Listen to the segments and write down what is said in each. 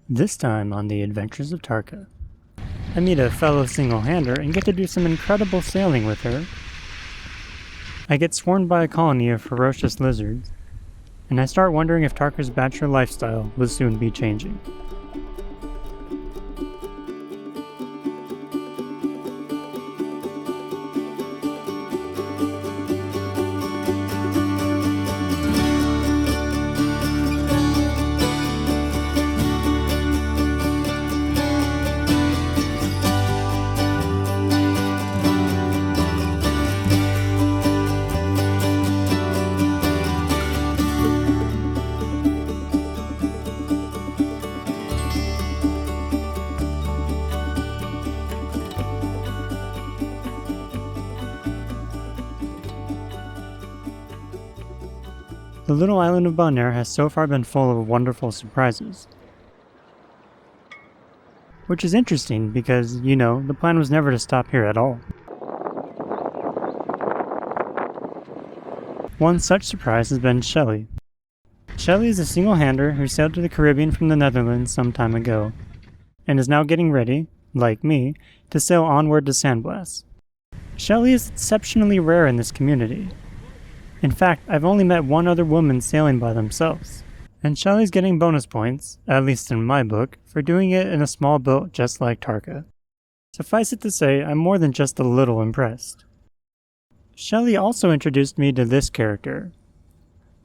This time on the Adventures of Tarka. I meet a fellow single-hander and get to do some incredible sailing with her. I get swarmed by a colony of ferocious lizards, and I start wondering if Tarka's bachelor lifestyle will soon be changing. The little island of Bonaire has so far been full of wonderful surprises. Which is interesting because, the plan was never to stop here at all. One such surprise has been Shelley. Shelley is a single-hander who sailed to the Caribbean from the Netherlands some time ago, and is now getting ready, like me, to sail onward to Sandblast. Shelley is exceptionally rare in this community. In fact, I've only met one other woman sailing by themselves, and Shelley's getting bonus points, at least in my book, for doing it in a small boat just like Tarka. Suffice it to say, I'm more than just a little impressed. Shelley also introduced me to this character.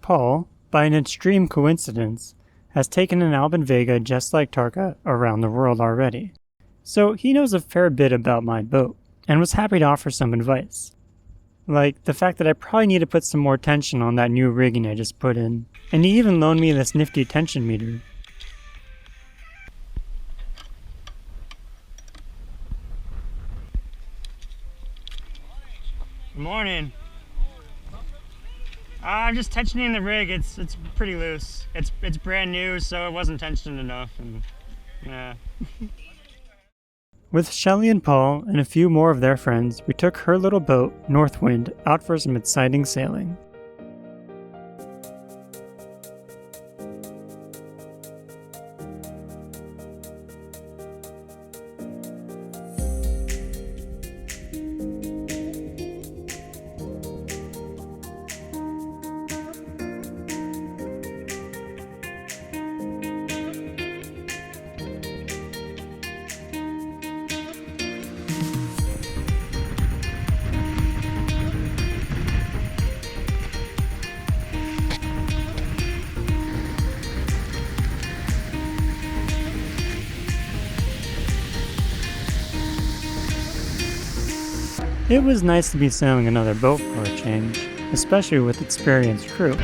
Paul, by an extreme coincidence, has taken an Albin Vega just like Tarka around the world already, so he knows a fair bit about my boat, and was happy to offer some advice. Like the fact that I probably need to put some more tension on that new rigging I just put in. And he even loaned me this nifty tension meter. Good morning. I'm just tensioning the rig. It's pretty loose. It's brand new, so it wasn't tensioned enough. And yeah. With Shelley and Paul and a few more of their friends, we took her little boat, Northwind, out for some exciting sailing. It was nice to be sailing another boat for a change, especially with experienced crew.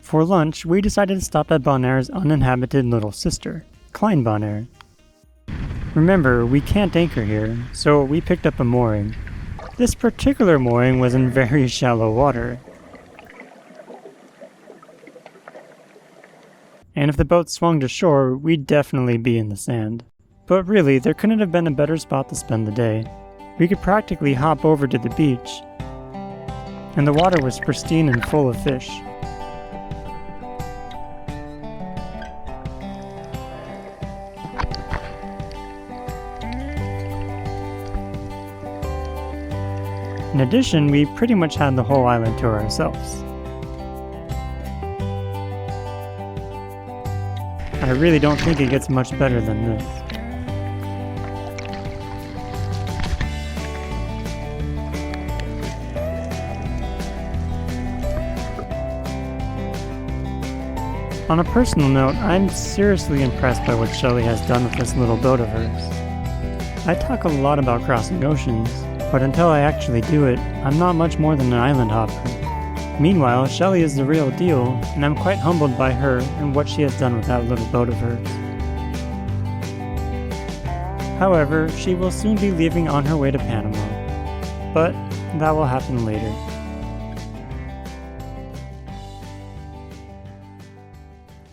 For lunch, we decided to stop at Bonaire's uninhabited little sister, Klein Bonaire. Remember, we can't anchor here, so we picked up a mooring. This particular mooring was in very shallow water. And if the boat swung to shore, we'd definitely be in the sand. But really, there couldn't have been a better spot to spend the day. We could practically hop over to the beach, and the water was pristine and full of fish. In addition, we pretty much had the whole island to ourselves. I really don't think it gets much better than this. On a personal note, I'm seriously impressed by what Shelley has done with this little boat of hers. I talk a lot about crossing oceans, But until I actually do it, I'm not much more than an island hopper. Meanwhile, Shelly is the real deal, and I'm quite humbled by her and what she has done with that little boat of hers. However, she will soon be leaving on her way to Panama. But that will happen later.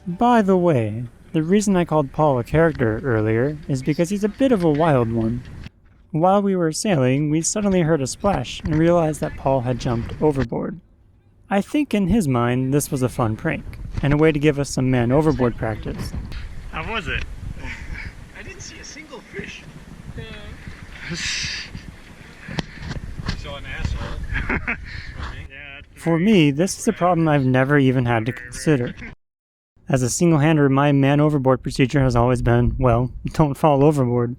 By the way, the reason I called Paul a character earlier is because he's a bit of a wild one. While we were sailing, we suddenly heard a splash and realized that Paul had jumped overboard. I think in his mind this was a fun prank, and a way to give us some man overboard practice. How was it? I didn't see a single fish. So an asshole. For me, this is a problem I've never even had to consider. As a single-hander, my man overboard procedure has always been, well, don't fall overboard.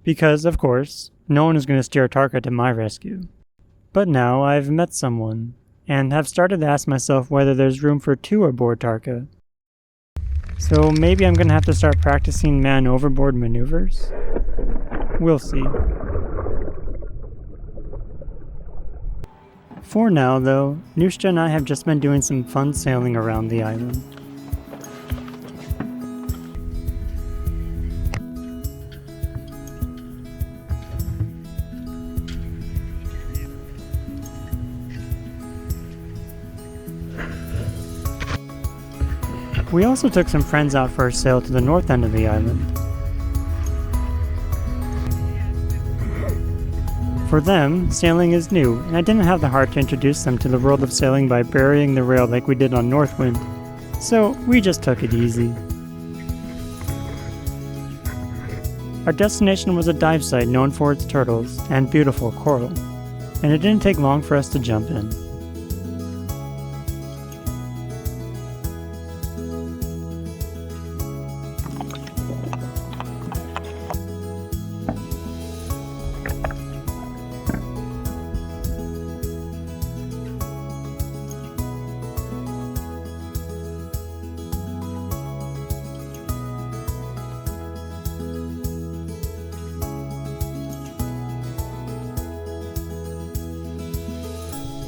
Because, of course, no one is going to steer Tarka to my rescue. But now I've met someone, and have started to ask myself whether there's room for two aboard Tarka. So maybe I'm going to have to start practicing man overboard maneuvers? We'll see. For now, though, Nusha and I have just been doing some fun sailing around the island. We also took some friends out for a sail to the north end of the island. For them, sailing is new, and I didn't have the heart to introduce them to the world of sailing by burying the rail like we did on Northwind, so we just took it easy. Our destination was a dive site known for its turtles and beautiful coral, and it didn't take long for us to jump in.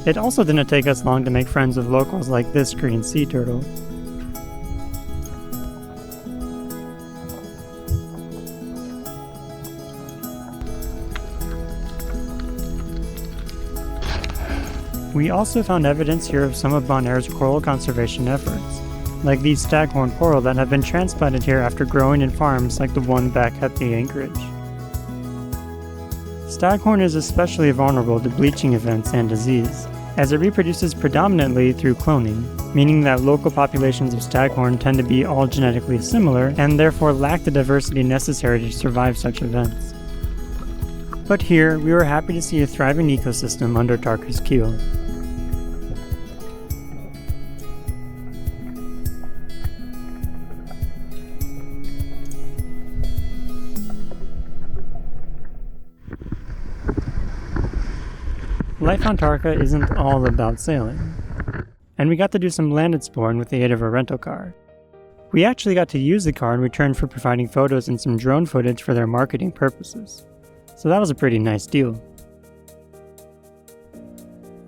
It also didn't take us long to make friends with locals like this green sea turtle. We also found evidence here of some of Bonaire's coral conservation efforts, like these staghorn coral that have been transplanted here after growing in farms like the one back at the anchorage. Staghorn is especially vulnerable to bleaching events and disease, as it reproduces predominantly through cloning, meaning that local populations of staghorn tend to be all genetically similar and therefore lack the diversity necessary to survive such events. But here, we were happy to see a thriving ecosystem under Tarka's keel. Life on Tarka isn't all about sailing, and we got to do some land exploring with the aid of a rental car. We actually got to use the car in return for providing photos and some drone footage for their marketing purposes, so that was a pretty nice deal.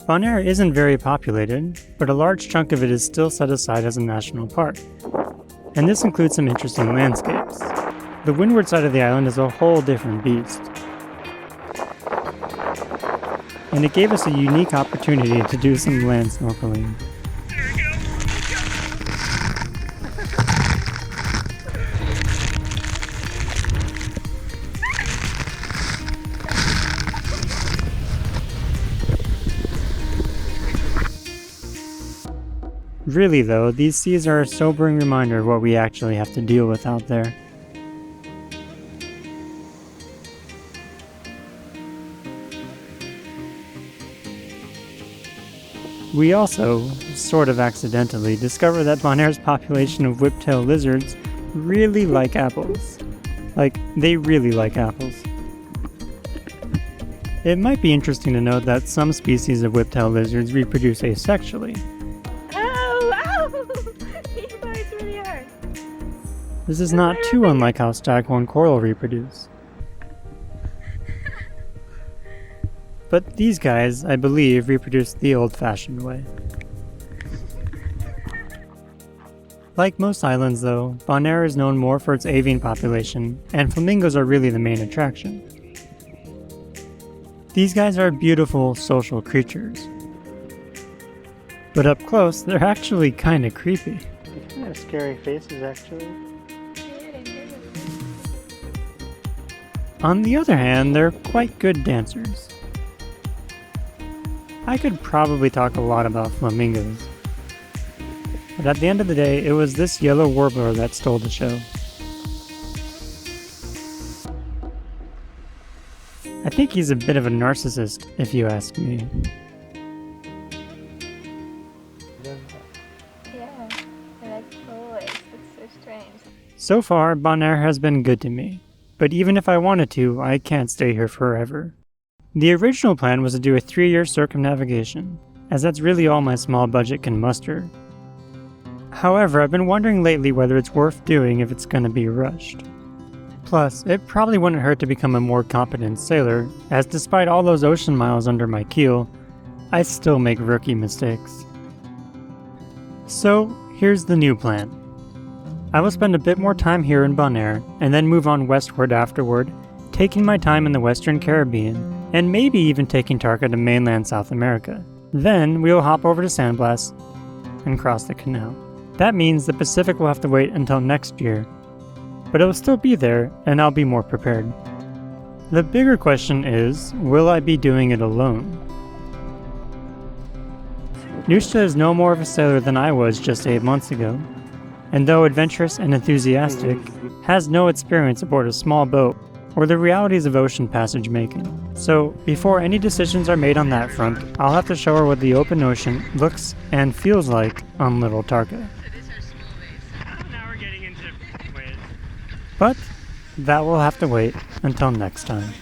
Bonaire isn't very populated, but a large chunk of it is still set aside as a national park, and this includes some interesting landscapes. The windward side of the island is a whole different beast, and it gave us a unique opportunity to do some land snorkeling. There we go. Really though, these seas are a sobering reminder of what we actually have to deal with out there. We also, sort of accidentally, discovered that Bonaire's population of whiptail lizards really like apples. Like, they really like apples. It might be interesting to note that some species of whiptail lizards reproduce asexually. Ow! He bites really hard. This is not too unlike how staghorn coral reproduce. But these guys, I believe, reproduce the old-fashioned way. Like most islands though, Bonaire is known more for its avian population, and flamingos are really the main attraction. These guys are beautiful, social creatures. But up close, they're actually kinda creepy. Kind of scary faces, actually. On the other hand, they're quite good dancers. I could probably talk a lot about flamingos. But at the end of the day, it was this yellow warbler that stole the show. I think he's a bit of a narcissist, if you ask me. Yeah, and that's always, it's so strange. So far, Bonaire has been good to me. But even if I wanted to, I can't stay here forever. The original plan was to do a 3-year circumnavigation, as that's really all my small budget can muster. However, I've been wondering lately whether it's worth doing if it's gonna be rushed. Plus, it probably wouldn't hurt to become a more competent sailor, as despite all those ocean miles under my keel, I still make rookie mistakes. So, here's the new plan. I will spend a bit more time here in Bonaire, and then move on westward afterward, taking my time in the Western Caribbean, and maybe even taking Tarka to mainland South America. Then, we will hop over to Sandblast and cross the canal. That means the Pacific will have to wait until next year, but it will still be there, and I'll be more prepared. The bigger question is, will I be doing it alone? Nushta is no more of a sailor than I was just 8 months ago, and though adventurous and enthusiastic, has no experience aboard a small boat or the realities of ocean passage making. So, before any decisions are made on that front, I'll have to show her what the open ocean looks and feels like on Little Tarka. Now we're getting into waves. But that will have to wait until next time.